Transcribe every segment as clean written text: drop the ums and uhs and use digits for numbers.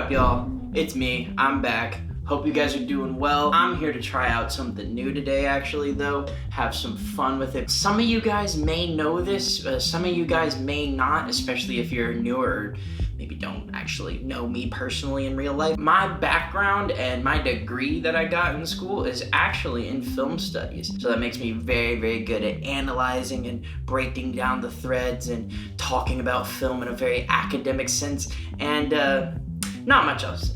up, y'all? It's me. I'm back. Hope you guys are doing well. I'm here to try out something new today, actually, though. Have some fun with it. Some of you guys may know this, some of you guys may not, especially if you're newer or maybe don't actually know me personally in real life. My background and my degree that I got in school is actually in film studies. So that makes me very, very good at analyzing and breaking down the threads and talking about film in a very academic sense. And not much else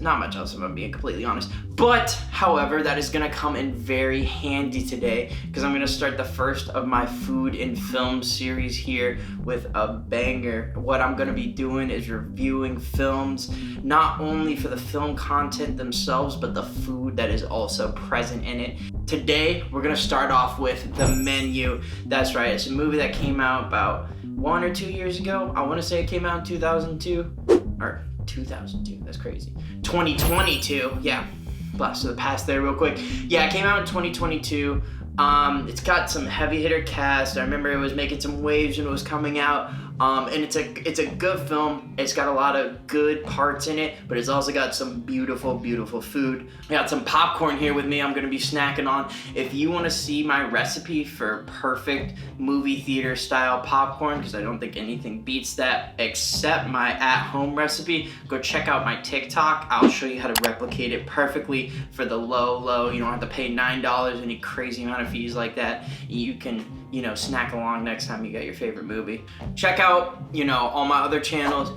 if I'm being completely honest. But, however, that is gonna come in very handy today because I'm gonna start the first of my food and film series here with a banger. What I'm gonna be doing is reviewing films, not only for the film content themselves, but the food that is also present in it. Today, we're gonna start off with The Menu. That's right, it's a movie that came out about 1 or 2 years ago. I wanna say it came out in 2002, or 2002, that's crazy. 2022, yeah. Blast to the past there real quick. Yeah, it came out in 2022. It's got some heavy hitter cast. I remember it was making some waves when it was coming out. And it's a good film. It's got a lot of good parts in it, but it's also got some beautiful, beautiful food. I got some popcorn here with me I'm gonna be snacking on. If you wanna see my recipe for perfect movie theater style popcorn, because I don't think anything beats that except my at-home recipe, go check out my TikTok. I'll show you how to replicate it perfectly for the low. You don't have to pay $9, any crazy amount of fees like that. You can, snack along next time you get your favorite movie. Check out, all my other channels.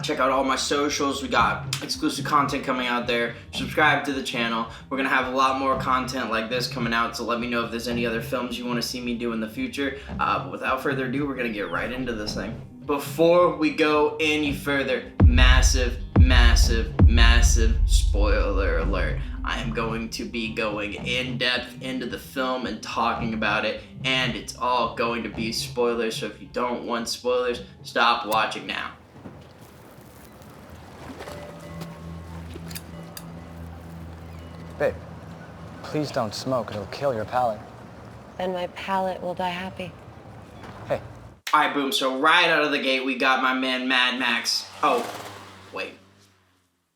Check out all my socials. We got exclusive content coming out there. Subscribe to the channel. We're gonna have a lot more content like this coming out, so let me know if there's any other films you wanna see me do in the future. But without further ado, we're gonna get right into this thing. Before we go any further, massive spoiler alert. I am going to be going in depth into the film and talking about it, and it's all going to be spoilers, so if you don't want spoilers, stop watching now. Babe, please don't smoke. It'll kill your palate. Then my palate will die happy. Hey. All right, boom. So right out of the gate, we got my man Mad Max. Oh, wait.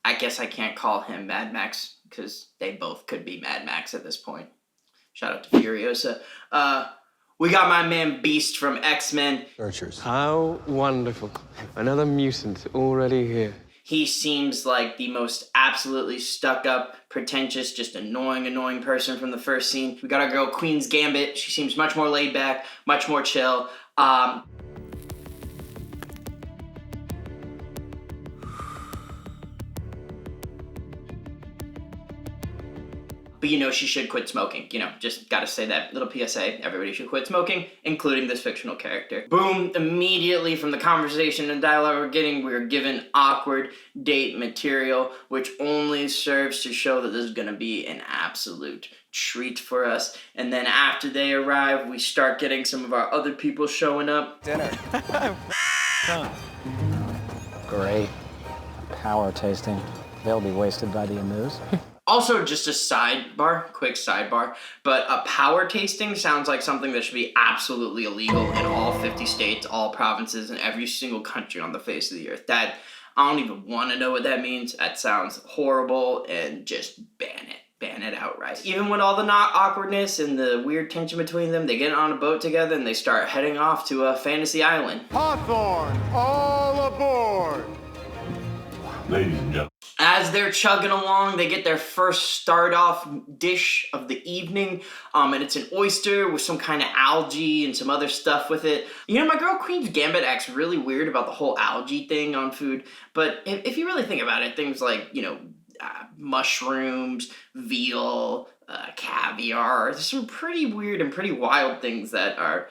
I guess I can't call him Mad Max because they both could be Mad Max at this point. Shout out to Furiosa. We got my man Beast from X-Men. Searchers. How wonderful. Another mutant already here. He seems like the most absolutely stuck-up, pretentious, just annoying person from the first scene. We got our girl Queen's Gambit. She seems much more laid back, much more chill. But she should quit smoking. Just gotta say that little PSA. Everybody should quit smoking, including this fictional character. Boom, immediately from the conversation and dialogue we're getting, we're given awkward date material, which only serves to show that this is gonna be an absolute treat for us. And then after they arrive, we start getting some of our other people showing up. Dinner. Great. Power tasting. They'll be wasted by the amuse. Also, just a quick sidebar, but a power tasting sounds like something that should be absolutely illegal in all 50 states, all provinces, and every single country on the face of the earth. I don't even want to know what that means. That sounds horrible, and just ban it outright. Even with all the awkwardness and the weird tension between them, they get on a boat together and they start heading off to a fantasy island. Hawthorne, all aboard! Ladies and gentlemen. As they're chugging along, they get their first start-off dish of the evening, and it's an oyster with some kind of algae and some other stuff with it. My girl Queen's Gambit acts really weird about the whole algae thing on food, but if you really think about it, things like, mushrooms, veal, caviar, there's some pretty weird and pretty wild things that are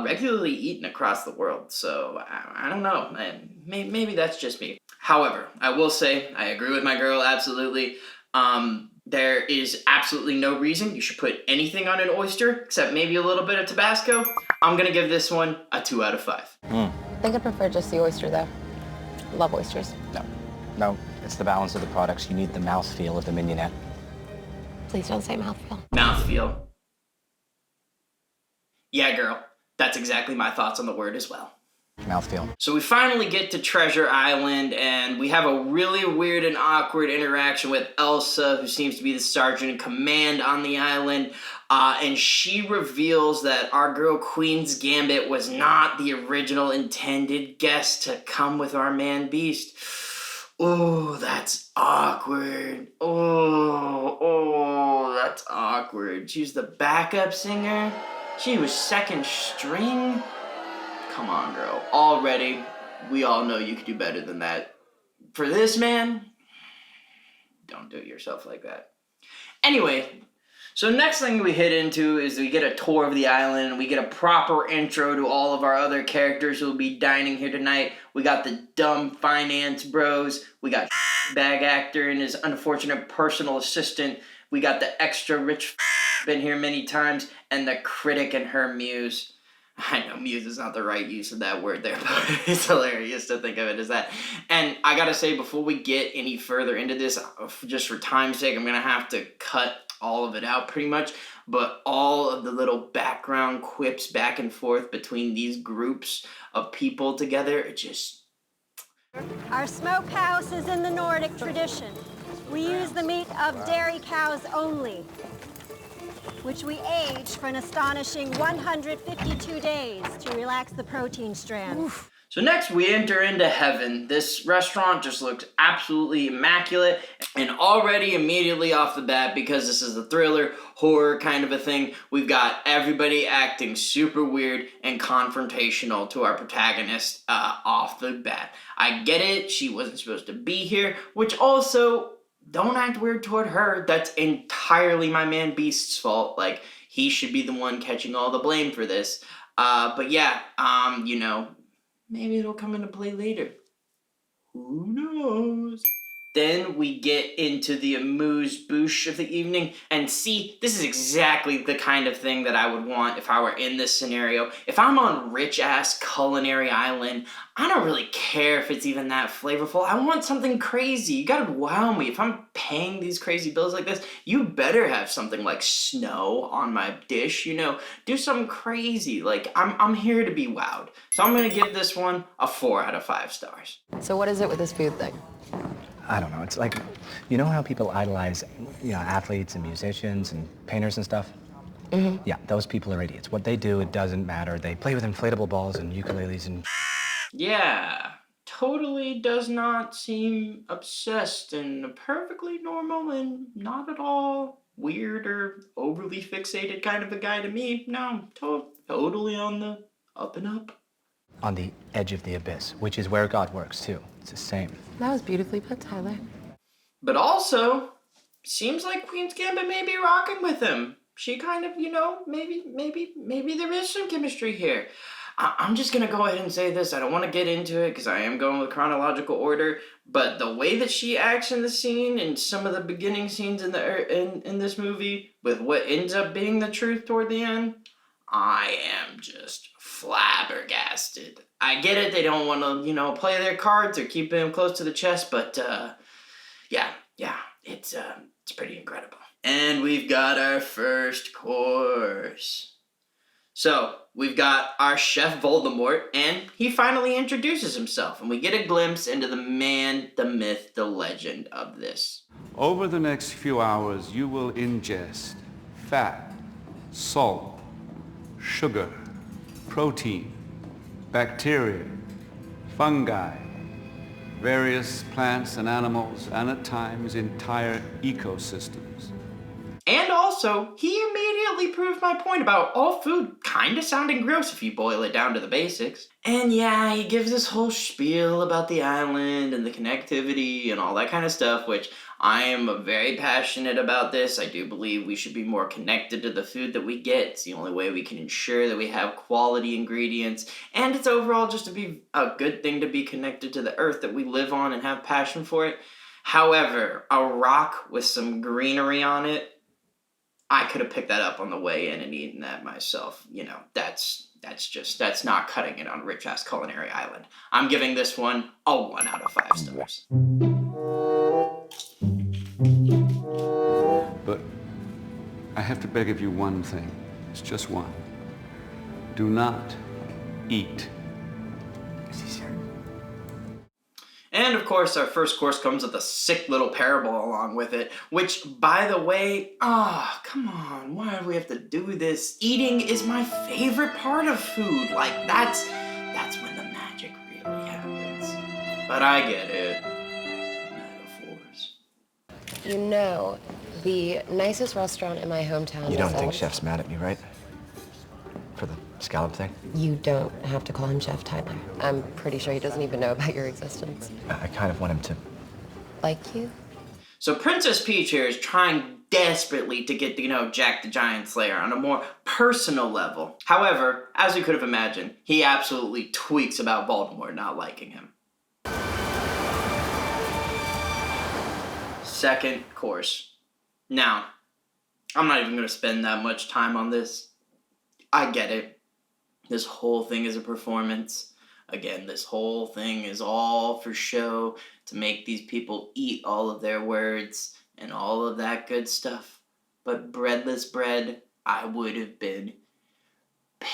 regularly eaten across the world, so I don't know, maybe that's just me. However, I will say, I agree with my girl, absolutely. There is absolutely no reason you should put anything on an oyster, except maybe a little bit of Tabasco. I'm gonna give this one a 2 out of 5. I think I prefer just the oyster, though. Love oysters. No, it's the balance of the products. You need the mouthfeel of the mignonette. Please don't say mouthfeel. Mouthfeel. Yeah, girl. That's exactly my thoughts on the word as well. Mouthfeel. So we finally get to Treasure Island, and we have a really weird and awkward interaction with Elsa, who seems to be the sergeant in command on the island. And she reveals that our girl Queen's Gambit was not the original intended guest to come with our man Beast. Oh, that's awkward. Oh, that's awkward. She's the backup singer. She was second string. Come on, girl. Already, we all know you could do better than that. For this man, don't do it yourself like that. Anyway, so next thing we hit into is we get a tour of the island. We get a proper intro to all of our other characters who will be dining here tonight. We got the dumb finance bros. We got bag actor and his unfortunate personal assistant. We got the extra rich been here many times, and the critic and her muse. I know muse is not the right use of that word there, but it's hilarious to think of it as that. And I gotta say, before we get any further into this, just for time's sake, I'm gonna have to cut all of it out pretty much, but all of the little background quips back and forth between these groups of people together, it just... Our smokehouse is in the Nordic tradition. We use the meat of dairy cows only, which we age for an astonishing 152 days to relax the protein strands. Oof. So next we enter into heaven. This restaurant just looks absolutely immaculate, and already immediately off the bat, because this is a thriller, horror kind of a thing, we've got everybody acting super weird and confrontational to our protagonist off the bat. I get it, she wasn't supposed to be here, which also, don't act weird toward her. That's entirely my man Beast's fault. Like, he should be the one catching all the blame for this. But yeah, you know, maybe it'll come into play later. Who knows? Then we get into the amuse-bouche of the evening, and see, this is exactly the kind of thing that I would want if I were in this scenario. If I'm on rich-ass culinary island, I don't really care if it's even that flavorful. I want something crazy. You gotta wow me. If I'm paying these crazy bills like this, you better have something like snow on my dish, you know? Do something crazy. Like, I'm here to be wowed. So I'm gonna give this one a 4 out of 5 stars. So what is it with this food thing? I don't know. It's like, you know how people idolize, athletes and musicians and painters and stuff? Mm-hmm. Yeah, those people are idiots. What they do, it doesn't matter. They play with inflatable balls and ukuleles and... Yeah, totally does not seem obsessed and perfectly normal and not at all weird or overly fixated kind of a guy to me. No, totally on the up and up. On the edge of the abyss, which is where God works, too. It's the same. That was beautifully put, Tyler. But also, seems like Queen's Gambit may be rocking with him. She kind of, maybe there is some chemistry here. I'm just gonna go ahead and say this. I don't want to get into it because I am going with chronological order, but the way that she acts in the scene and some of the beginning scenes in this movie with what ends up being the truth toward the end, I am just flabbergasted. I get it, they don't want to, play their cards or keep them close to the chest, but yeah, it's pretty incredible. And we've got our first course. So, we've got our Chef Voldemort, and he finally introduces himself, and we get a glimpse into the man, the myth, the legend of this. Over the next few hours, you will ingest fat, salt, sugar, protein, bacteria, fungi, various plants and animals, and at times entire ecosystems. And also, he immediately proved my point about all food kinda sounding gross if you boil it down to the basics. And yeah, he gives this whole spiel about the island and the connectivity and all that kind of stuff, which I am very passionate about this. I do believe we should be more connected to the food that we get. It's the only way we can ensure that we have quality ingredients, and it's overall just to be a good thing to be connected to the earth that we live on and have passion for it. However, a rock with some greenery on it, I could have picked that up on the way in and eaten that myself. That's not cutting it on Rich Ass Culinary Island. I'm giving this one a 1 out of 5 stars. But I have to beg of you one thing. It's just one. Do not eat And of course, our first course comes with a sick little parable along with it, which, by the way, come on, why do we have to do this? Eating is my favorite part of food. Like, that's when the magic really happens. But I get it. Metaphors. You know, the nicest restaurant in my hometown You don't is think ours. Chef's mad at me, right? For the scallop thing? You don't have to call him Chef, Tyler. I'm pretty sure he doesn't even know about your existence. I kind of want him to. Like you? So Princess Peach here is trying desperately to get to know Jack the Giant Slayer on a more personal level. However, as you could have imagined, he absolutely tweaks about Voldemort not liking him. Second course. Now, I'm not even going to spend that much time on this. I get it. This whole thing is a performance. Again, this whole thing is all for show to make these people eat all of their words and all of that good stuff. But breadless bread, I would have been pissed.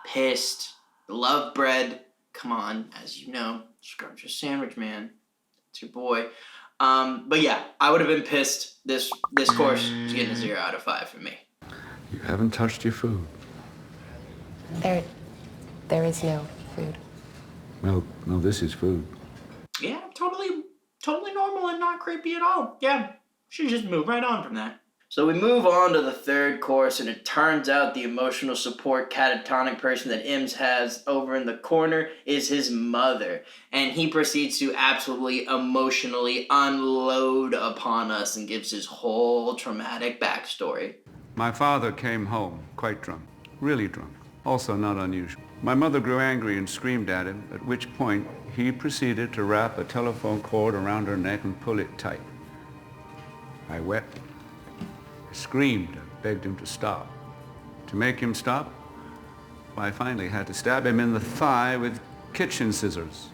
Pissed. Love bread. Come on, as you know, Scrumptious Sandwich Man. It's your boy. But yeah, I would have been pissed. This course is getting a 0 out of 5 for me. You haven't touched your food. There is no food. No, this is food. Yeah, totally normal and not creepy at all. Yeah, should just move right on from that. So we move on to the third course, and it turns out the emotional support catatonic person that Ims has over in the corner is his mother. And he proceeds to absolutely emotionally unload upon us and gives his whole traumatic backstory. My father came home quite drunk, really drunk, also not unusual. My mother grew angry and screamed at him, at which point he proceeded to wrap a telephone cord around her neck and pull it tight. I wept. I screamed and begged him to stop. To make him stop, I finally had to stab him in the thigh with kitchen scissors.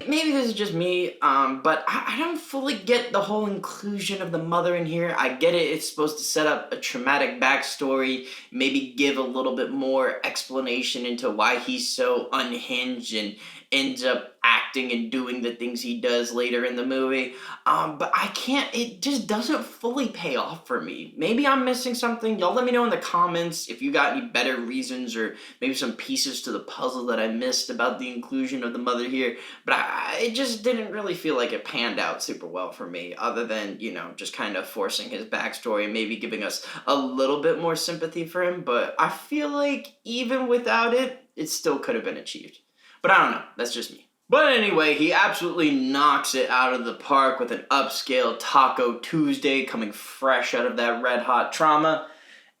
Maybe this is just me, but I don't fully get the whole inclusion of the mother in here. I get it, it's supposed to set up a traumatic backstory, maybe give a little bit more explanation into why he's so unhinged and ends up acting and doing the things he does later in the movie. But it just doesn't fully pay off for me. Maybe I'm missing something. Y'all let me know in the comments if you got any better reasons or maybe some pieces to the puzzle that I missed about the inclusion of the mother here. But it just didn't really feel like it panned out super well for me, other than, just kind of forcing his backstory and maybe giving us a little bit more sympathy for him. But I feel like even without it, it still could have been achieved. But I don't know, that's just me. But anyway, he absolutely knocks it out of the park with an upscale Taco Tuesday coming fresh out of that red hot trauma.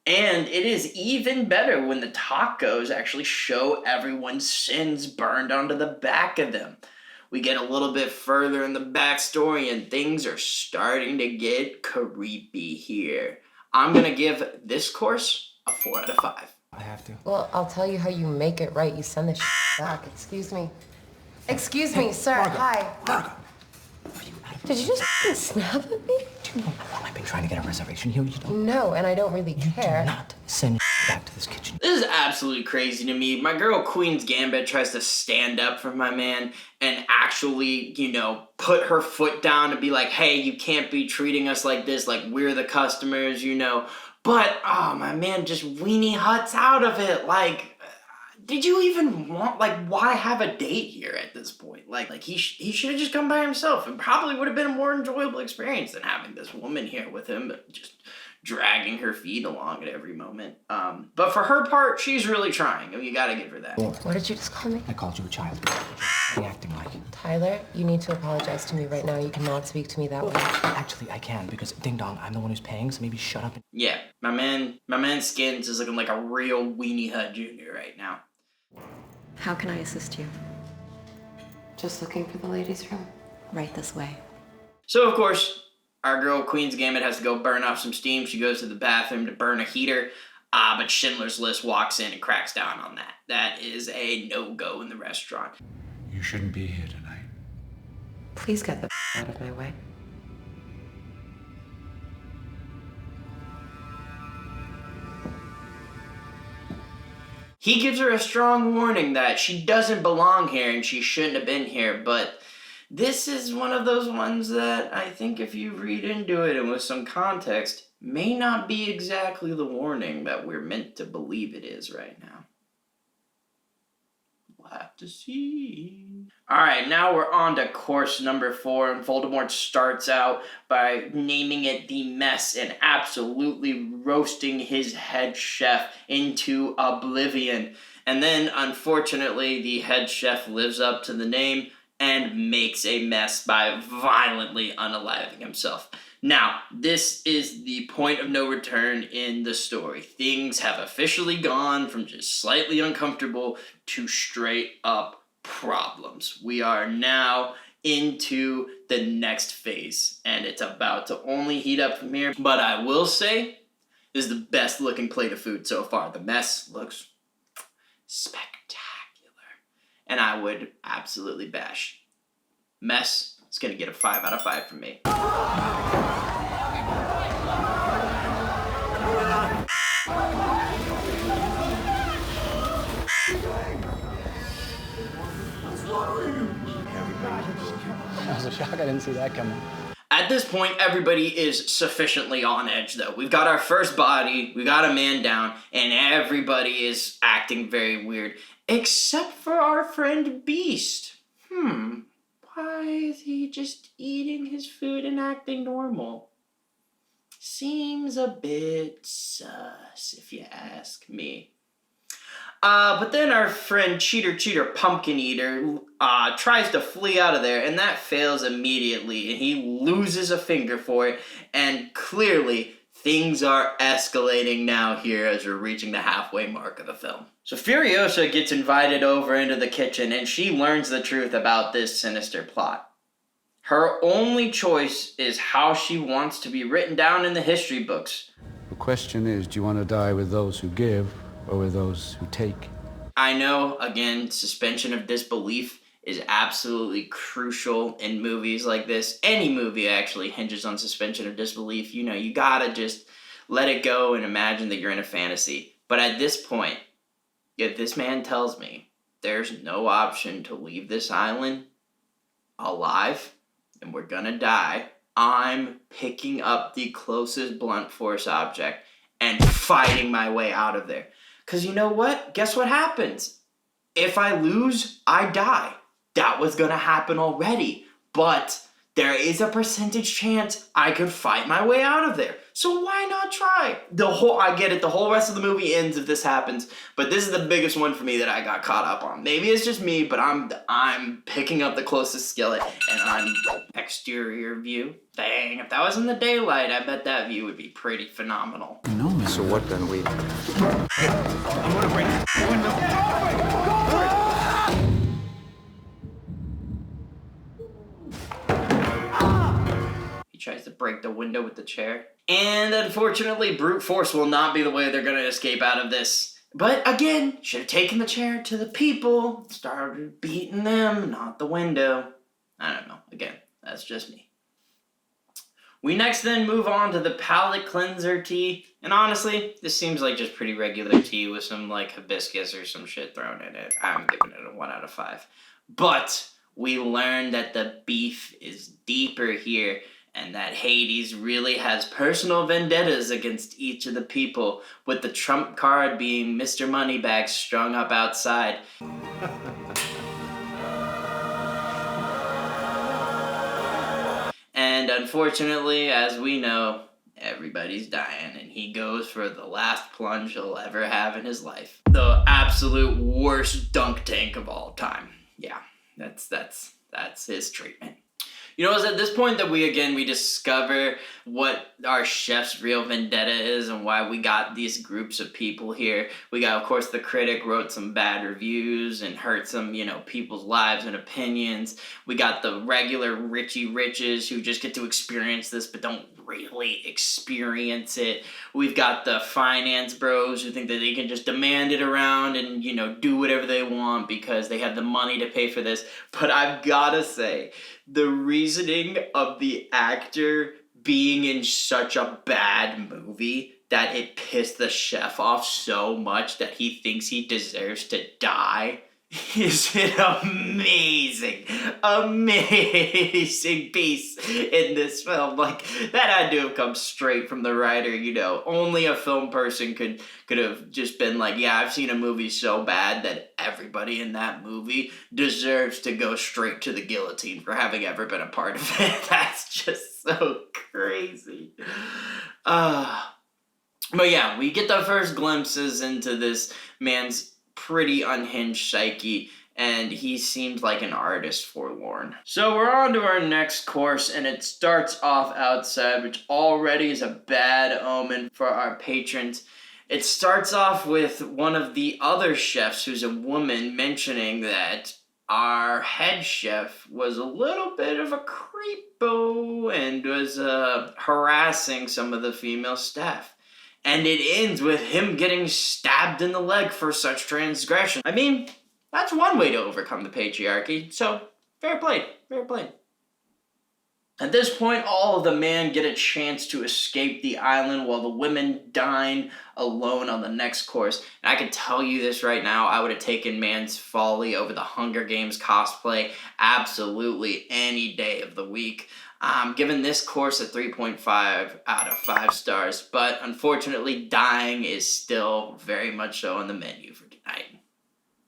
And it is even better when the tacos actually show everyone's sins burned onto the back of them. We get a little bit further in the backstory and things are starting to get creepy here. I'm gonna give this course a 4 out of 5. I have to. Well, I'll tell you how you make it right. You send this back. Excuse me. Excuse me, sir. Margot. Hi. Margot. Did you just snap at me? Do you know how long I've been trying to get a reservation here? You don't. No, and I don't really care. Do not send back to this kitchen. This is absolutely crazy to me. My girl Queen's Gambit tries to stand up for my man and actually, put her foot down and be like, hey, you can't be treating us like this, like we're the customers, But, my man just weenie huts out of it. Like, did you even want, why have a date here at this point? Like he should have just come by himself and probably would have been a more enjoyable experience than having this woman here with him, but just dragging her feet along at every moment. But for her part, she's really trying. You gotta give her that. What did you just call me? I called you a child. You're acting like it. Tyler, you need to apologize to me right now. You cannot speak to me that way. Actually, I can, because ding dong, I'm the one who's paying, so maybe shut up and... Yeah, my man's skins is looking like a real weenie hut junior right now. How can I assist you? Just looking for the ladies' room. Right this way. So, of course, our girl Queen's Gambit has to go burn off some steam. She goes to the bathroom to burn a heater, but Schindler's List walks in and cracks down on that. That is a no-go in the restaurant. You shouldn't be here tonight. Please get the out of my way. He gives her a strong warning that she doesn't belong here and she shouldn't have been here, but this is one of those ones that I think if you read into it and with some context, may not be exactly the warning that we're meant to believe it is right now. We'll have to see. Alright, now we're on to course number 4, and Voldemort starts out by naming it the mess and absolutely roasting his head chef into oblivion. And then, unfortunately, the head chef lives up to the name and makes a mess by violently unaliving himself. Now, this is the point of no return in the story. Things have officially gone from just slightly uncomfortable to straight up problems. We are now into the next phase, and it's about to only heat up from here. But I will say, this is the best looking plate of food so far. The mess looks spectacular. And I would absolutely bash. Mess is gonna get a 5 out of 5 from me. That was a shock. I didn't see that coming. At this point, everybody is sufficiently on edge, though. We've got our first body, we got a man down, and everybody is acting very weird. Except for our friend Beast. Why is he just eating his food and acting normal? Seems a bit sus, if you ask me. But then our friend Cheater Pumpkin Eater tries to flee out of there, and that fails immediately, and he loses a finger for it, and clearly things are escalating now here as we're reaching the halfway mark of the film. So Furiosa gets invited over into the kitchen, and she learns the truth about this sinister plot. Her only choice is how she wants to be written down in the history books. The question is, do you want to die with those who give or with those who take? I know, again, suspension of disbelief is absolutely crucial in movies like this. Any movie actually hinges on suspension of disbelief. You know, you gotta just let it go and imagine that you're in a fantasy. But at this point, if this man tells me there's no option to leave this island alive and we're gonna die, I'm picking up the closest blunt force object and fighting my way out of there. Because you know what? Guess what happens? If I lose, I die. That was gonna happen already. But there is a percentage chance I could fight my way out of there. So why not try? I get it, the whole rest of the movie ends if this happens. But this is the biggest one for me that I got caught up on. Maybe it's just me, but I'm picking up the closest skillet, and I'm exterior view. Dang, if that was in the daylight, I bet that view would be pretty phenomenal. No, man. So what then? We... He tries to break the window with the chair. And unfortunately, brute force will not be the way they're gonna escape out of this. But again, should have taken the chair to the people, started beating them, not the window. I don't know, again, that's just me. We next then move on to the palate cleanser tea. And honestly, this seems like just pretty regular tea with some like hibiscus or some shit thrown in it. I'm giving it a 1 out of 5. But we learn that the beef is deeper here, and that Hades really has personal vendettas against each of the people, with the trump card being Mr. Moneybags strung up outside. And unfortunately, as we know, everybody's dying, and he goes for the last plunge he'll ever have in his life. The absolute worst dunk tank of all time. Yeah, that's his treatment. You know, it's at this point that we discover what our chef's real vendetta is and why we got these groups of people here. We got, of course, the critic wrote some bad reviews and hurt some, people's lives and opinions. We got the regular Richie Riches who just get to experience this but don't really experience it. We've got the finance bros who think that they can just demand it around and, do whatever they want because they have the money to pay for this. But I've gotta say, the reasoning of the actor being in such a bad movie that it pissed the chef off so much that he thinks he deserves to die is an amazing piece in this film. Like, that had to have come straight from the writer, you know. Only a film person could have just been like, yeah, I've seen a movie so bad that everybody in that movie deserves to go straight to the guillotine for having ever been a part of it. That's just so crazy. But yeah, we get the first glimpses into this man's pretty unhinged psyche, and he seems like an artist forlorn. So we're on to our next course, and it starts off outside, which already is a bad omen for our patrons. It starts off with one of the other chefs, who's a woman, mentioning that our head chef was a little bit of a creepo and was harassing some of the female staff. And it ends with him getting stabbed in the leg for such transgression. I mean, that's one way to overcome the patriarchy, so fair play, fair play. At this point, all of the men get a chance to escape the island while the women dine alone on the next course. And I can tell you this right now, I would have taken Man's Folly over the Hunger Games cosplay absolutely any day of the week. I'm giving this course a 3.5 out of 5 stars, but unfortunately, dying is still very much so on the menu for tonight.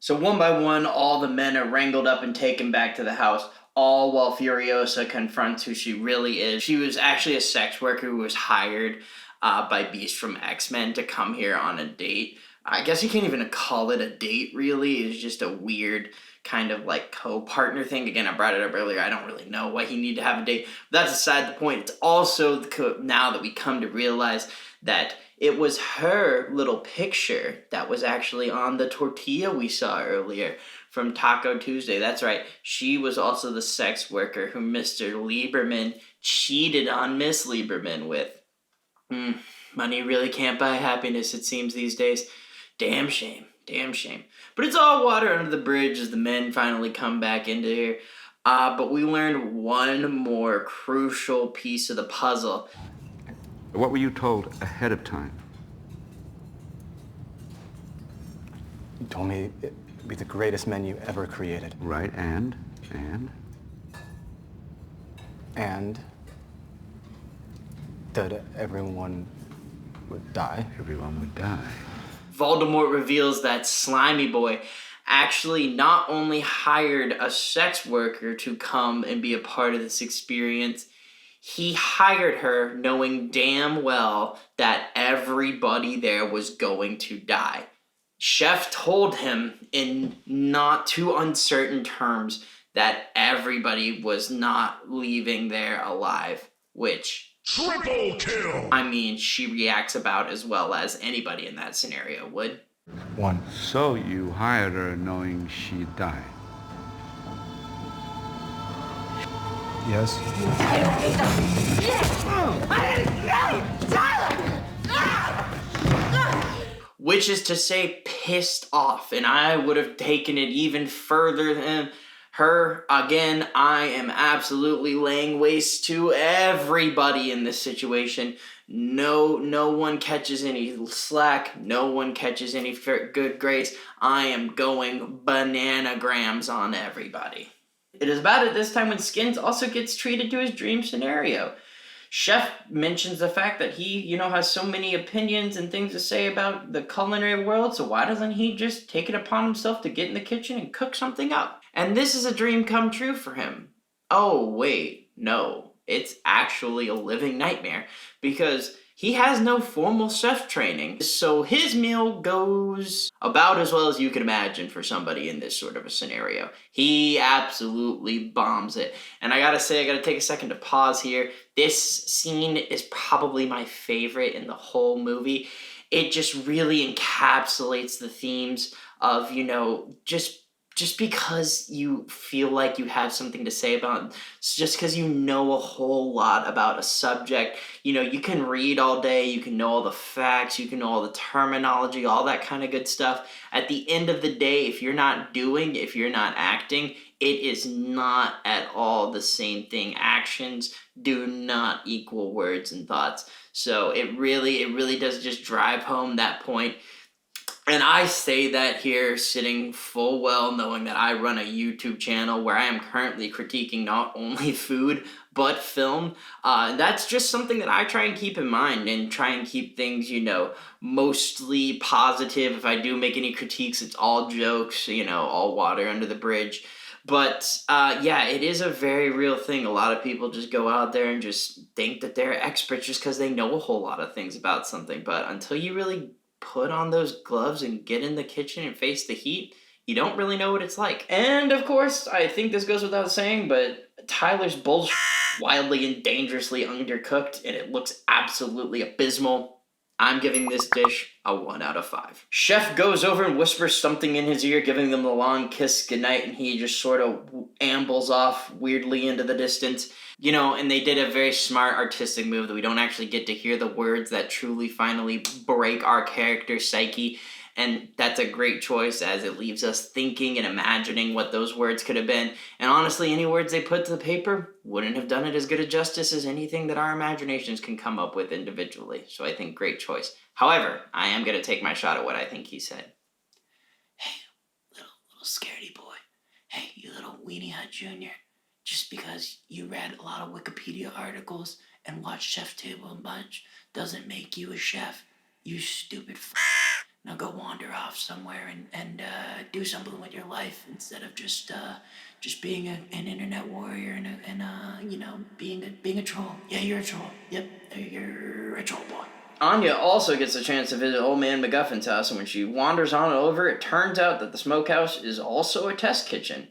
So one by one, all the men are wrangled up and taken back to the house, all while Furiosa confronts who she really is. She was actually a sex worker who was hired by Beast from X-Men to come here on a date. I guess you can't even call it a date, really. It's just a weird kind of like co-partner thing. Again, I brought it up earlier. I don't really know why he needed to have a date. But that's aside the point. It's also now that we come to realize that it was her little picture that was actually on the tortilla we saw earlier from Taco Tuesday. That's right. She was also the sex worker who Mr. Lieberman cheated on Miss Lieberman with. Money really can't buy happiness, it seems, these days. Damn shame. Damn shame. But it's all water under the bridge as the men finally come back into here. But we learned one more crucial piece of the puzzle. What were you told ahead of time? You told me it'd be the greatest menu ever created. Right, and? And that everyone would die. Everyone would die. Voldemort reveals that Slimy Boy actually not only hired a sex worker to come and be a part of this experience, he hired her knowing damn well that everybody there was going to die. Chef told him in not too uncertain terms that everybody was not leaving there alive, which... Triple kill! I mean, she reacts about as well as anybody in that scenario would. One. So you hired her knowing she'd die? Yes. Which is to say, pissed off, and I would have taken it even further than her. Again, I am absolutely laying waste to everybody in this situation. No one catches any slack. No one catches any good grace. I am going bananagrams on everybody. It is about at this time when Skins also gets treated to his dream scenario. Chef mentions the fact that he, has so many opinions and things to say about the culinary world, so why doesn't he just take it upon himself to get in the kitchen and cook something up? And this is a dream come true for him. Oh, wait, no. It's actually a living nightmare, because he has no formal chef training, so his meal goes about as well as you can imagine for somebody in this sort of a scenario. He absolutely bombs it. And I gotta take a second to pause here. This scene is probably my favorite in the whole movie. It just really encapsulates the themes of, just because you feel like you have something to say about it, just because you know a whole lot about a subject. You can read all day, you can know all the facts, you can know all the terminology, all that kind of good stuff. At the end of the day, if you're not acting, It is not at all the same thing. Actions do not equal words and thoughts. So it really does just drive home that point. And I say that here sitting full well knowing that I run a YouTube channel where I am currently critiquing not only food, but film. That's just something that I try and keep in mind and try and keep things, mostly positive. If I do make any critiques, it's all jokes, all water under the bridge. But yeah, it is a very real thing. A lot of people just go out there and just think that they're experts just because they know a whole lot of things about something. But until you really put on those gloves and get in the kitchen and face the heat, you don't really know what it's like. And of course, I think this goes without saying, but Tyler's bullshit wildly and dangerously undercooked, and it looks absolutely abysmal. I'm giving this dish a 1 out of 5. Chef goes over and whispers something in his ear, giving them the long kiss goodnight, and he just sort of ambles off weirdly into the distance. And they did a very smart artistic move that we don't actually get to hear the words that truly finally break our character's psyche. And that's a great choice as it leaves us thinking and imagining what those words could have been. And honestly, any words they put to the paper wouldn't have done it as good a justice as anything that our imaginations can come up with individually. So I think great choice. However, I am going to take my shot at what I think he said. Hey, little scaredy boy. Hey, you little weenie hut junior. Just because you read a lot of Wikipedia articles and watched Chef's Table a bunch doesn't make you a chef. You stupid Now go wander off somewhere and do something with your life instead of just being an internet warrior and being a troll. Yeah, you're a troll. Yep, you're a troll boy. Anya also gets a chance to visit old man MacGuffin's house, and when she wanders on over, it turns out that the smokehouse is also a test kitchen.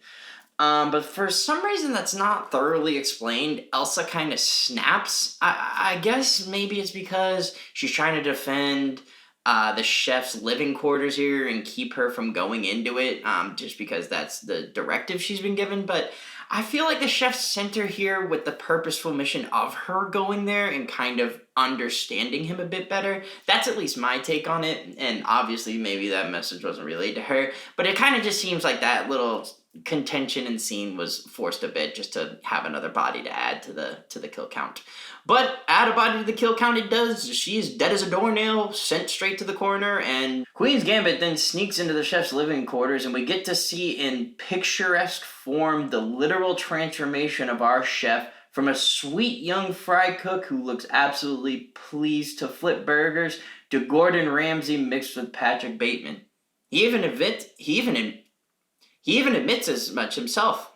But for some reason that's not thoroughly explained, Elsa kind of snaps. I guess maybe it's because she's trying to defend the chef's living quarters here and keep her from going into it, just because that's the directive she's been given. But I feel like the chef sent her here with the purposeful mission of her going there and kind of understanding him a bit better. That's at least my take on it, and obviously maybe that message wasn't relayed to her, but it kind of just seems like that little contention and scene was forced a bit just to have another body to add to the kill count. But add a body to the kill count it does. She is dead as a doornail, sent straight to the corner, and Queen's Gambit then sneaks into the chef's living quarters, and we get to see in picturesque form the literal transformation of our chef from a sweet young fry cook who looks absolutely pleased to flip burgers to Gordon Ramsay mixed with Patrick Bateman. He even admits as much himself.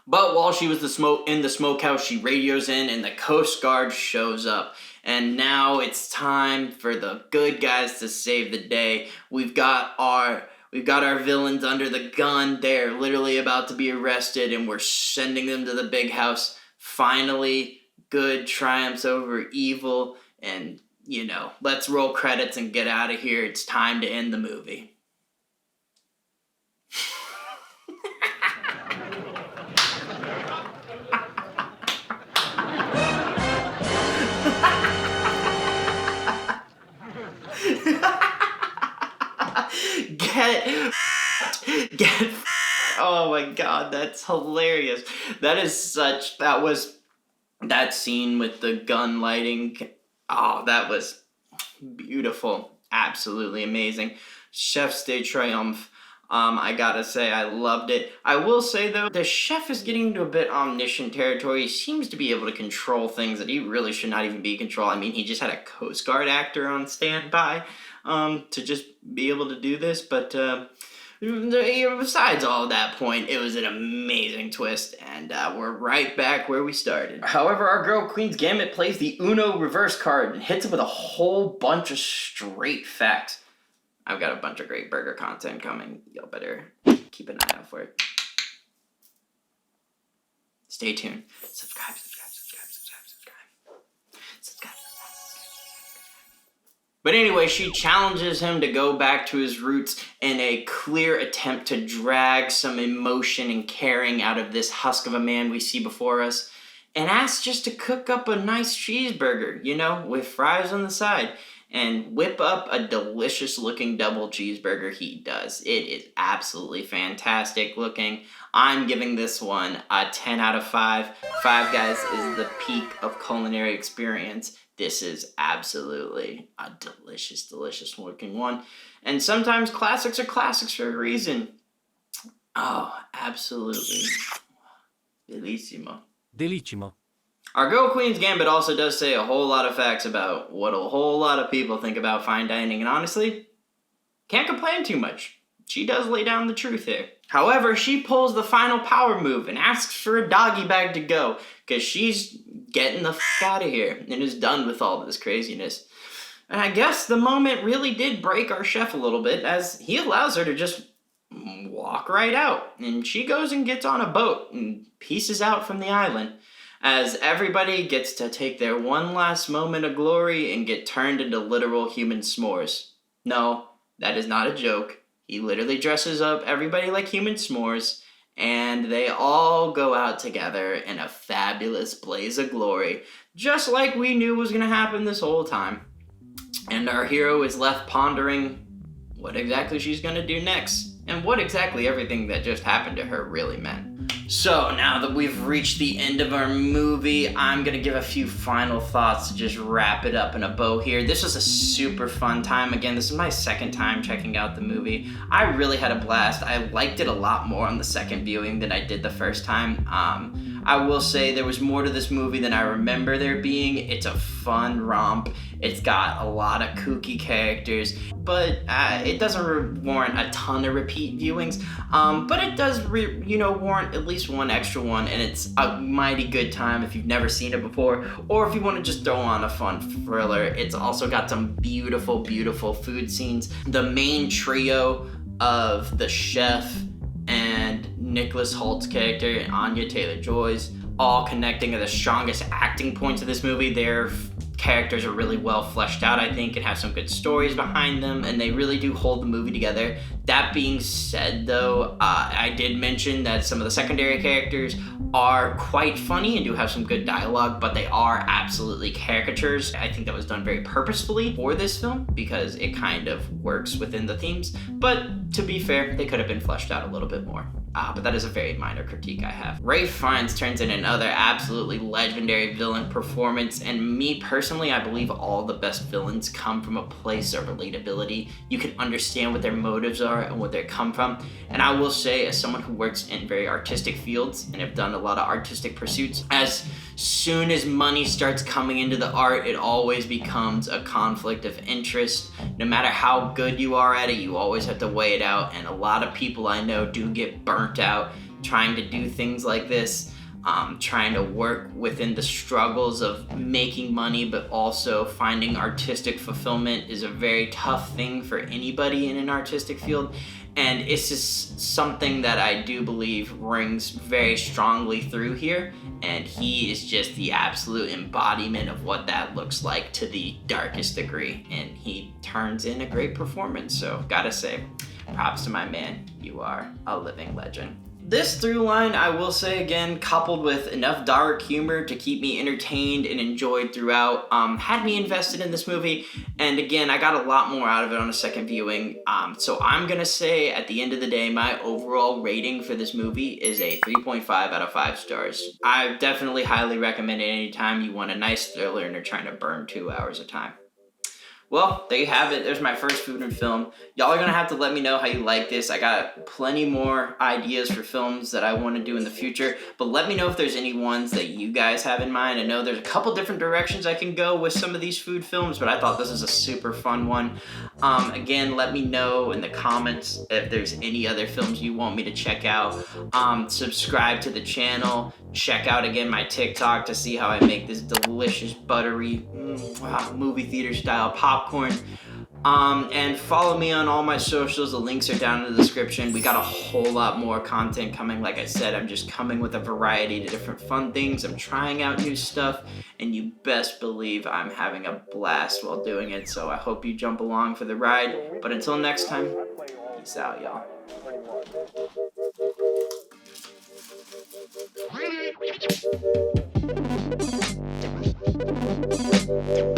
But while she was in the smokehouse, she radios in and the Coast Guard shows up. And now it's time for the good guys to save the day. We've got our villains under the gun. They're literally about to be arrested, and we're sending them to the big house. Finally, good triumphs over evil, and let's roll credits and get out of here. It's time to end the movie. Get oh my god, that's hilarious. That scene with the gun lighting, that was beautiful. Absolutely amazing. Chef's de Triomphe. I gotta say, I loved it. I will say, though, the chef is getting into a bit omniscient territory. He seems to be able to control things that he really should not even be in control. I mean, he just had a Coast Guard actor on standby to just be able to do this. But besides all that point, it was an amazing twist, and we're right back where we started. However, our girl Queen's Gambit plays the Uno reverse card and hits it with a whole bunch of straight facts. I've got a bunch of great burger content coming. Y'all better keep an eye out for it. Stay tuned. Subscribe. But anyway, she challenges him to go back to his roots in a clear attempt to drag some emotion and caring out of this husk of a man we see before us, and asks just to cook up a nice cheeseburger, with fries on the side. and whip up a delicious looking double cheeseburger. He does. It is absolutely fantastic looking. I'm giving this one a 10 out of 5. Five Guys is the peak of culinary experience. This is absolutely a delicious, delicious looking one. And sometimes classics are classics for a reason. Oh, absolutely. Bellissimo. Delissimo. Our Girl Queen's Gambit also does say a whole lot of facts about what a whole lot of people think about fine dining, and honestly, can't complain too much. She does lay down the truth here. However, she pulls the final power move and asks for a doggy bag to go, because she's getting the f*** out of here and is done with all this craziness. And I guess the moment really did break our chef a little bit, as he allows her to just walk right out, and she goes and gets on a boat and pieces out from the island, as everybody gets to take their one last moment of glory and get turned into literal human s'mores. No, that is not a joke. He literally dresses up everybody like human s'mores, and they all go out together in a fabulous blaze of glory, just like we knew was going to happen this whole time. And our hero is left pondering what exactly she's going to do next, and what exactly everything that just happened to her really meant. So now that we've reached the end of our movie, I'm gonna give a few final thoughts to just wrap it up in a bow here. This was a super fun time. Again, this is my second time checking out the movie. I really had a blast. I liked it a lot more on the second viewing than I did the first time. I will say there was more to this movie than I remember there being. It's a fun romp. It's got a lot of kooky characters, but it doesn't warrant a ton of repeat viewings. But it does, warrant at least one extra one, and it's a mighty good time if you've never seen it before, or if you want to just throw on a fun thriller. It's also got some beautiful, beautiful food scenes. The main trio of the chef and Nicholas Holt's character and Anya Taylor-Joy's all connecting are the strongest acting points of this movie. Their characters are really well fleshed out, I think, and have some good stories behind them, and they really do hold the movie together. That being said, though, I did mention that some of the secondary characters are quite funny and do have some good dialogue, but they are absolutely caricatures. I think that was done very purposefully for this film because it kind of works within the themes, but to be fair, they could have been fleshed out a little bit more. But that is a very minor critique I have. Ralph Fiennes turns in another absolutely legendary villain performance, and me personally, I believe all the best villains come from a place of relatability. You can understand what their motives are and what they come from. And I will say, as someone who works in very artistic fields and have done a lot of artistic pursuits, as soon as money starts coming into the art, it always becomes a conflict of interest. No matter how good you are at it, you always have to weigh it out, and a lot of people I know do get burnt out trying to do things like this, trying to work within the struggles of making money, but also finding artistic fulfillment is a very tough thing for anybody in an artistic field. And it's just something that I do believe rings very strongly through here. And he is just the absolute embodiment of what that looks like to the darkest degree. And he turns in a great performance. So gotta say, props to my man. You are a living legend. This through line, I will say again, coupled with enough dark humor to keep me entertained and enjoyed throughout, had me invested in this movie. And again, I got a lot more out of it on a second viewing. So I'm gonna say at the end of the day, my overall rating for this movie is a 3.5 out of 5 stars. I definitely highly recommend it anytime you want a nice thriller and are trying to burn 2 hours of time. Well, there you have it. There's my first food and film. Y'all are gonna have to let me know how you like this. I got plenty more ideas for films that I want to do in the future, but let me know if there's any ones that you guys have in mind. I know there's a couple different directions I can go with some of these food films, but I thought this is a super fun one. Again, let me know in the comments if there's any other films you want me to check out. Subscribe to the channel. Check out again my TikTok to see how I make this delicious buttery movie theater style popcorn. And follow me on all my socials. The links are down in the description. We got a whole lot more content coming. Like I said, I'm just coming with a variety of different fun things. I'm trying out new stuff, and you best believe I'm having a blast while doing it. So I hope you jump along for the ride. But until next time, peace out, y'all. Thank you.